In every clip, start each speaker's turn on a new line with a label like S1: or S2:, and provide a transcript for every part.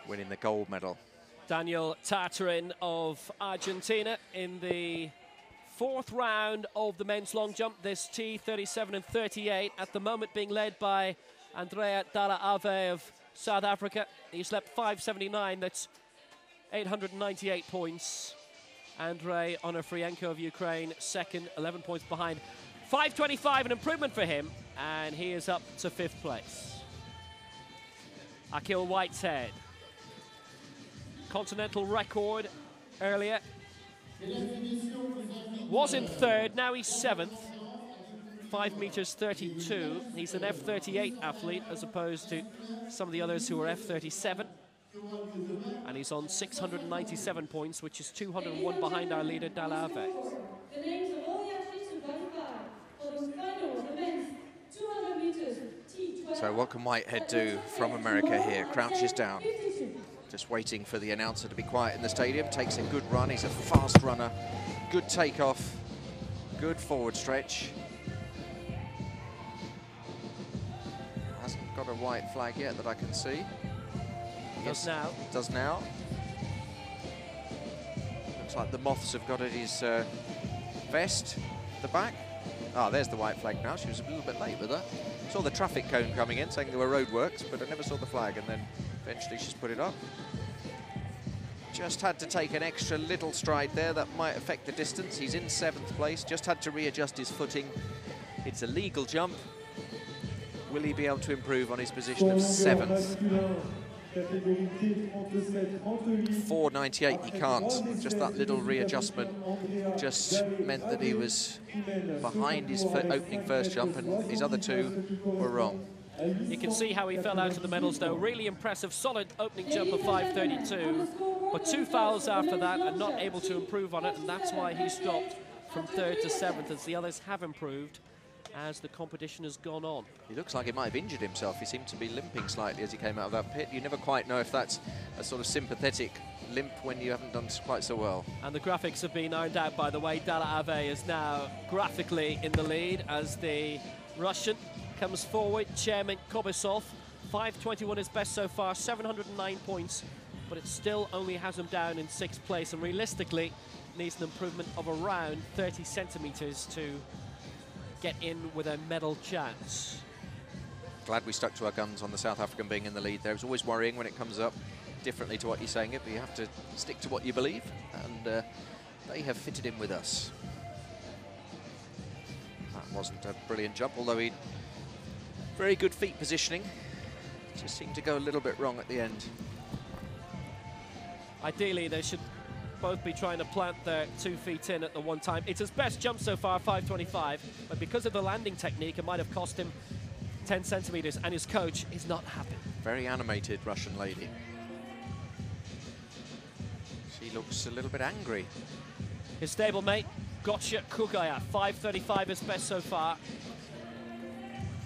S1: winning the gold medal.
S2: Daniel Tataren of Argentina in the fourth round of the men's long jump. This T37 and 38 at the moment being led by Andrea Dalle of South Africa. He's leapt 5.79, that's 898 points. Andriy Onufriyenko of Ukraine, second, 11 points behind. 5.25, an improvement for him, and he is up to 5th place. Ahkeel Whitehead, continental record earlier, was in 3rd, now he's 7th. 5 meters 32. He's an F38 athlete as opposed to some of the others who are F37. And he's on 697 points, which is 201 behind our leader, Dalle.
S1: So what can Whitehead do from America here? Crouches down, just waiting for the announcer to be quiet in the stadium. Takes a good run, he's a fast runner. Good takeoff, good forward stretch. Hasn't got a white flag yet that I can see.
S2: Does now.
S1: Does now. Looks like the moths have got at his vest, the back. Ah, there's the white flag now. She was a little bit late with that. Saw the traffic cone coming in saying there were roadworks, but I never saw the flag, and then eventually she's put it up. Just had to take an extra little stride there that might affect the distance. He's in 7th place, just had to readjust his footing. It's a legal jump. Will he be able to improve on his position of 7th? 4.98 he can't. Just that little readjustment just meant that he was behind his opening first jump, and his other two were wrong.
S2: You can see how he fell out of the medals though. Really impressive, solid opening jump of 5.32, but 2 fouls after that and not able to improve on it, and that's why he's dropped from 3rd to 7th, as the others have improved as the competition has gone on.
S1: He looks like he might have injured himself. He seemed to be limping slightly as he came out of that pit. You never quite know if that's a sort of sympathetic limp when you haven't done quite so well. And
S2: the graphics have been ironed out, by the way. Dalle is now graphically in the lead as the Russian comes forward. Chermen Kobesov, 5.21 is best so far, 709 points, but it still only has him down in 6th place, and realistically needs an improvement of around 30 centimeters to get in with a medal chance.
S1: Glad we stuck to our guns on the South African being in the lead there. It's always worrying when it comes up differently to what you're saying it, but you have to stick to what you believe, and they have fitted in with us. That wasn't a brilliant jump, although he very good feet positioning. Just seemed to go a little bit wrong at the end.
S2: Ideally, they should both be trying to plant their 2 feet in at the one time. It's his best jump so far, 5.25, but because of the landing technique, it might have cost him 10 centimeters, and his coach is not happy.
S1: Very animated Russian lady. She looks a little bit angry.
S2: His stablemate, Gocha Khugaev, 5.35 is best so far.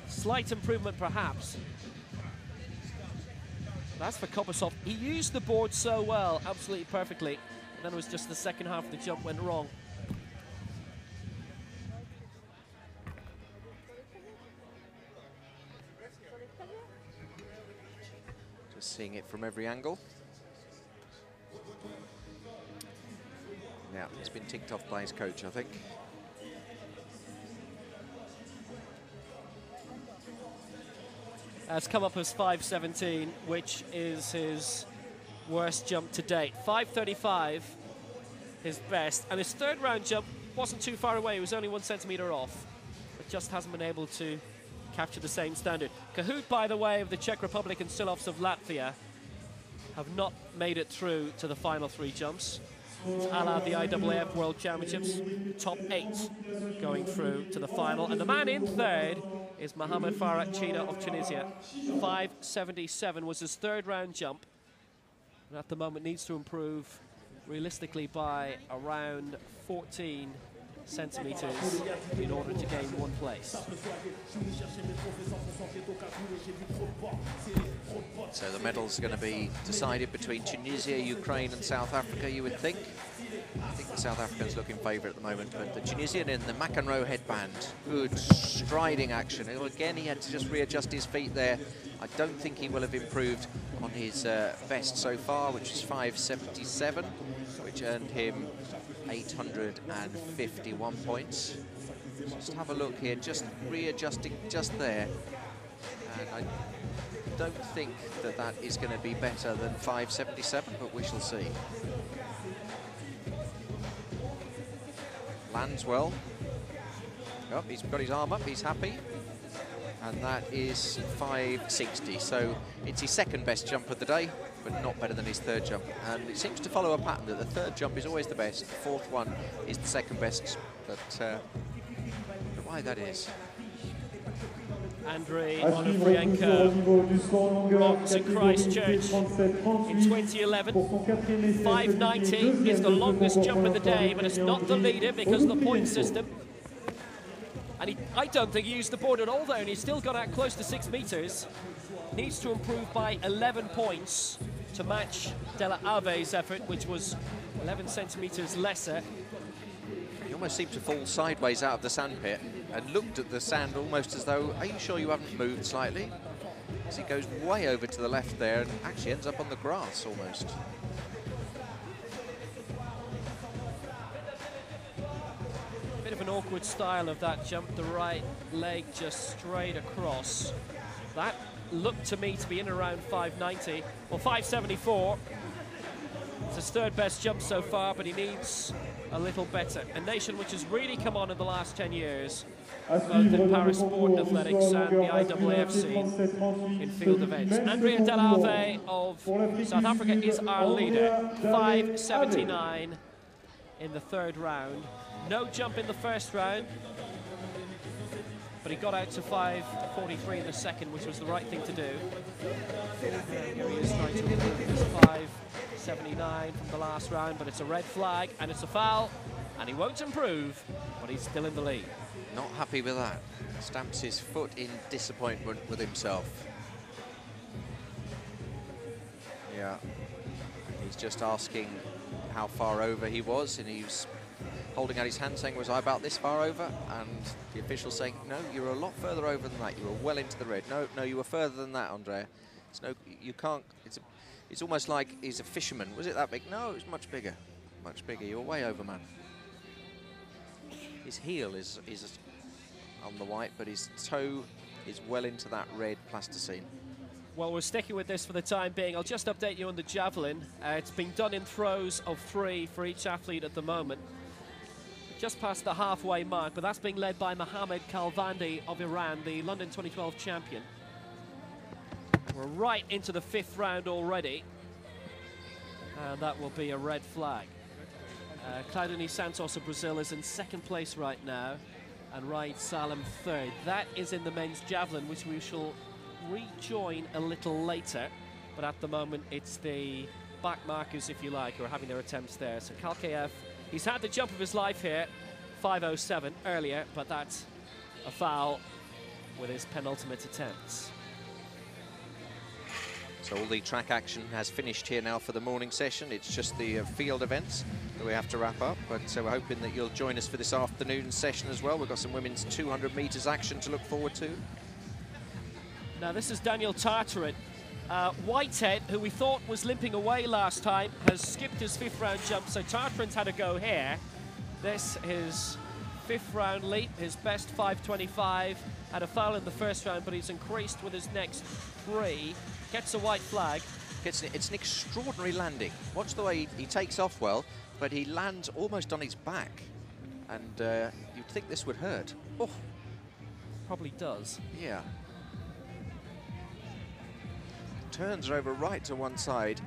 S2: Slight improvement, perhaps. That's for Kobesov. He used the board so well, absolutely perfectly. And then it was just the second half of the jump went wrong.
S1: Just seeing it from every angle. Yeah, he's been ticked off by his coach, I think.
S2: Has come up as 5.17, which is his worst jump to date. 5.35, his best. And his 3rd round jump wasn't too far away. It was only 1 centimeter off, but just hasn't been able to capture the same standard. Kohout, by the way, of the Czech Republic, and Silovs of Latvia have not made it through to the final 3 jumps. It's a la the IPC World Championships, top 8 going through to the final. And the man in 3rd is Mohamed Farhat Chida of Tunisia. 5.77 was his 3rd round jump, and at the moment needs to improve realistically by around 14 centimeters in order to gain 1 place.
S1: So the medal's going to be decided between Tunisia, Ukraine and South Africa, you would think. I think the South Africans look in favour at the moment, but the Tunisian in the McEnroe headband. Good striding action. Again, he had to just readjust his feet there. I don't think he will have improved on his best so far, which is 5.77, which earned him 851 points. Just have a look here, just readjusting just there. And I don't think that that is going to be better than 5.77, but we shall see. Lands well. Oh, he's got his arm up, he's happy. And that is 5.60. So it's his second best jump of the day, but not better than his third jump. And it seems to follow a pattern that the third jump is always the best, the fourth one is the second best, but why that is.
S2: Andriy, Onufriyenko, bronze in Christchurch in 2011. 5.90 is the longest jump of the day, but it's not the leader because of the point system. And I don't think he used the board at all there, and he's still got out close to 6 meters. Needs to improve by 11 points to match Dalle effort, which was 11 centimeters lesser.
S1: He almost seemed to fall sideways out of the sandpit and looked at the sand almost as though, are you sure you haven't moved slightly? As he goes way over to the left there and actually ends up on the grass almost.
S2: Bit of an awkward style of that jump, the right leg just straight across. That looked to me to be in around 5.90, or 5.74. It's his third best jump so far, but he needs a little better. A nation which has really come on in the last 10 years, both in Paris Sport and Athletics and the IAAF in field events. Andrea Dalle of South Africa is our leader, 5.79 in the third round. No jump in the first round, but he got out to 5.43 in the second, which was the right thing to do. Here he is trying to improve his 5.79 from the last round, but it's a red flag and it's a foul, and he won't improve, but he's still in the lead.
S1: Not happy with that. Stamps his foot in disappointment with himself. Yeah, he's just asking how far over he was, and he's holding out his hand saying, was I about this far over? And the official saying, no, you were a lot further over than that. You were well into the red. No, you were further than that, Andrea. It's no, you can't, it's almost like he's a fisherman. Was it that big? No, it was much bigger. Much bigger. You were way over, man. His heel is on the white, but his toe is well into that red plasticine.
S2: Well, we're sticking with this for the time being. I'll just update you on the javelin. It's been done in throws of 3 for each athlete at the moment. Just past the halfway mark, but that's being led by Mohamed of Iran, the London 2012 champion. We're right into the 5th round already, and that will be a red flag. Claudine Santos of Brazil is in 2nd place right now, and Raid Salem 3rd. That is in the men's javelin, which we shall rejoin a little later, but at the moment it's the back markers, if you like, who are having their attempts there. So Kalkayev, he's had the jump of his life here, 5.07 earlier, but that's a foul with his penultimate attempts.
S1: So all the track action has finished here now for the morning session. It's just the field events that we have to wrap up, but we're hoping that you'll join us for this afternoon session as well. We've got some women's 200 meters action to look forward to.
S2: Now this is Daniel Tataren. Whitehead, who we thought was limping away last time, has skipped his 5th round jump, so Tataren's had a go here. This is 5th round leap, his best 5.25, had a foul in the 1st round, but he's increased with his next 3, gets a white flag.
S1: It's an extraordinary landing. Watch the way he takes off well, but he lands almost on his back, and you'd think this would hurt. Oh.
S2: Probably does.
S1: Yeah. Turns over right to one side,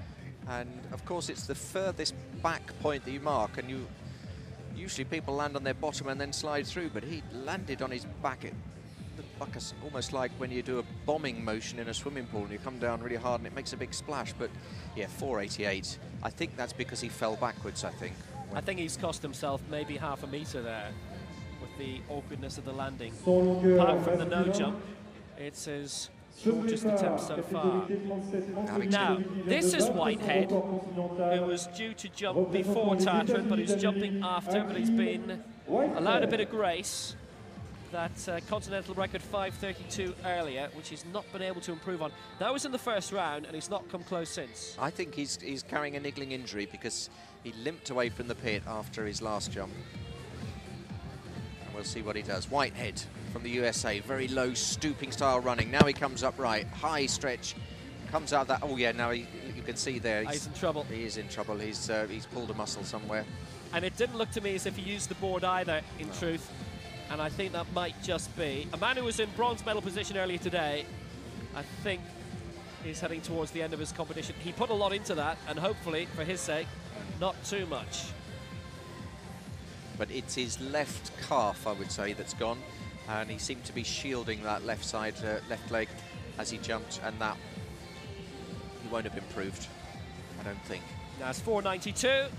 S1: and of course it's the furthest back point that you mark, and usually people land on their bottom and then slide through, but he landed on his back. It looked like almost like when you do a bombing motion in a swimming pool and you come down really hard and it makes a big splash. But yeah, 4.88. I think that's because he fell backwards, I think.
S2: I think he's cost himself maybe half a meter there with the awkwardness of the landing. Apart from the no jump, it's his shortest attempt so far. Now, this is Whitehead, who was due to jump before Tataren, but he's jumping after, but he's been allowed a bit of grace. that continental record 5:32 earlier, which he's not been able to improve on. That was in the first round, and he's not come close since.
S1: I think he's carrying a niggling injury because he limped away from the pit after his last jump. And we'll see what he does. Whitehead from the USA, very low stooping style running. Now he comes upright, high stretch, comes out that. Oh yeah, now you can see there.
S2: He's in trouble.
S1: He is in trouble. He's pulled a muscle somewhere.
S2: And it didn't look to me as if he used the board either, in truth. And I think that might just be a man who was in bronze medal position earlier today. I think he's heading towards the end of his competition. He put a lot into that, and hopefully, for his sake, not too much.
S1: But it's his left calf, I would say, that's gone. And he seemed to be shielding that left side, left leg as he jumped, and that he won't have improved, I don't think.
S2: Now it's 4:92.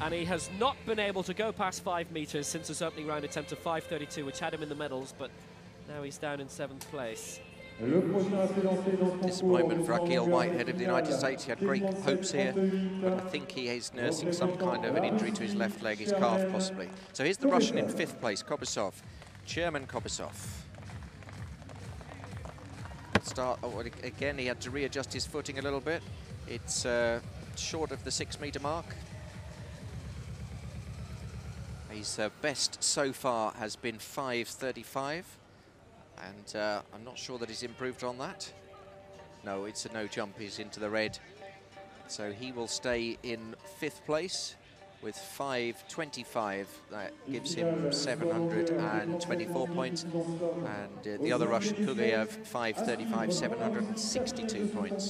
S2: And he has not been able to go past 5 meters since his opening round attempt of 5:32, which had him in the medals, but now he's down in 7th place.
S1: Disappointment for Ahkeel, Whitehead of the United States. He had great hopes here, but I think he is nursing some kind of an injury to his left leg, his calf possibly. So here's the Russian in 5th place, Kobesov, Chermen Kobesov. Again, he had to readjust his footing a little bit. It's short of the 6 meter mark. His best so far has been 5:35, and I'm not sure that he's improved on that. No, it's a no jump, he's into the red. So he will stay in 5th place with 5:25. That gives him 724 points. And the other Russian, Khugaev, 5:35, 762 points.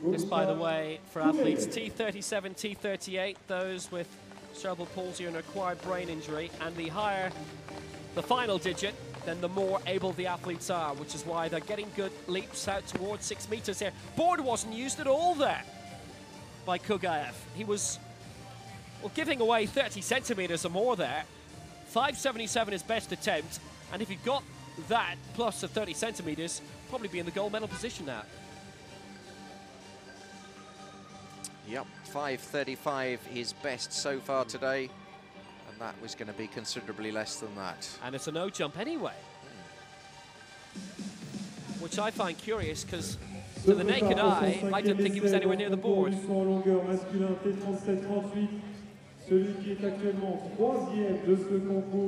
S2: This, by the way, for athletes T37, T38, those with cerebral palsy and acquired brain injury, and the higher the final digit, then the more able the athletes are, which is why they're getting good leaps out towards 6 meters here. Board wasn't used at all there by Khugaev. He was, well, giving away 30 centimeters or more there. 5:77 his best attempt, and if he got that plus the 30 centimeters, probably be in the gold medal position now.
S1: Yep, 5:35 his best so far today, and that was going to be considerably less than that.
S2: And it's a no jump anyway, which I find curious because to the naked eye, I didn't think he was anywhere near the board.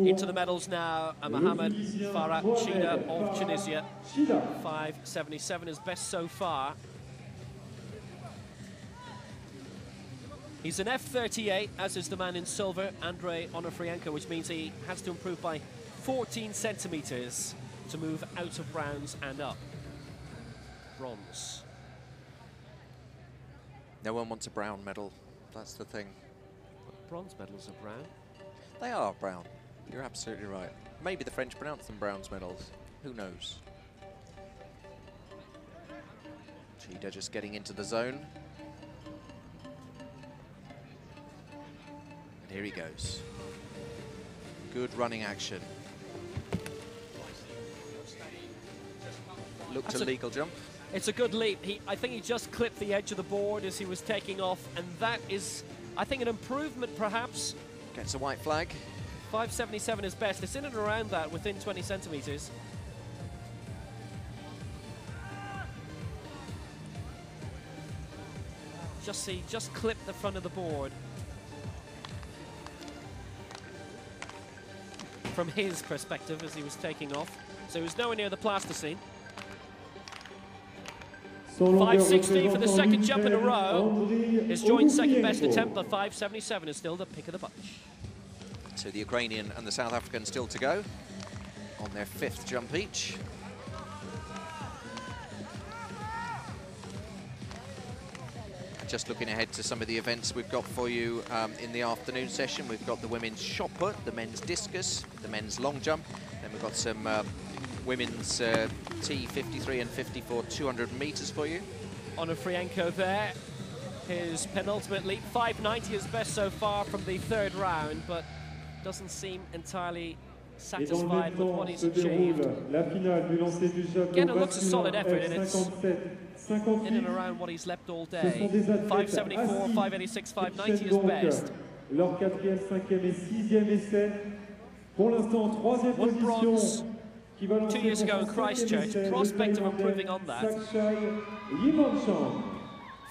S2: Into the medals now, Mohamed, Farhat, Chida of Tunisia. 5:77 is best so far. He's an F38, as is the man in silver, Andriy Onufriyenko, which means he has to improve by 14 centimeters to move out of browns and up. Bronze.
S1: No one wants a brown medal, that's the thing.
S2: Bronze medals are brown.
S1: They are brown, you're absolutely right. Maybe the French pronounce them bronze medals, who knows. Chida just getting into the zone. Here he goes. Good running action. Looked a legal jump.
S2: It's a good leap. I think he just clipped the edge of the board as he was taking off, and that is, I think, an improvement perhaps.
S1: Gets a white flag.
S2: 5:77 is best. It's in and around that, within 20 centimeters. Just clipped the front of the board. From his perspective as he was taking off. So he was nowhere near the plasticine. 5:60 for the second jump in a row. His joint second best attempt, but 5:77 is still the pick of the bunch.
S1: So the Ukrainian and the South African still to go on their 5th jump each. Just looking ahead to some of the events we've got for you in the afternoon session. We've got the women's shot put, the men's discus, the men's long jump. Then we've got some women's T53 and 54 200 meters for you.
S2: Onufriyenko there. His penultimate leap, 5:90 is best so far from the 3rd round, but doesn't seem entirely satisfied with what he's achieved. Again, it looks a solid effort, and it's in and around what he's leapt all day. 5:74, 5:86, 5:90 is best. Won bronze 2 years ago in Christchurch. Prospect of improving on that.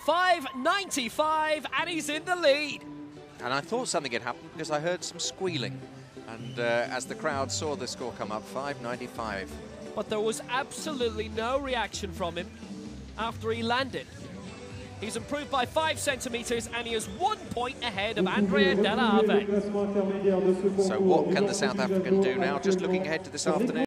S2: 5.95, and he's in the lead.
S1: And I thought something had happened because I heard some squealing. And as the crowd saw the score come up, 5.95.
S2: But there was absolutely no reaction from him after he landed. He's improved by 5 centimetres, and he is 1 point ahead of Andrea Dalle.
S1: So what can the South African do now? Just looking ahead to this afternoon.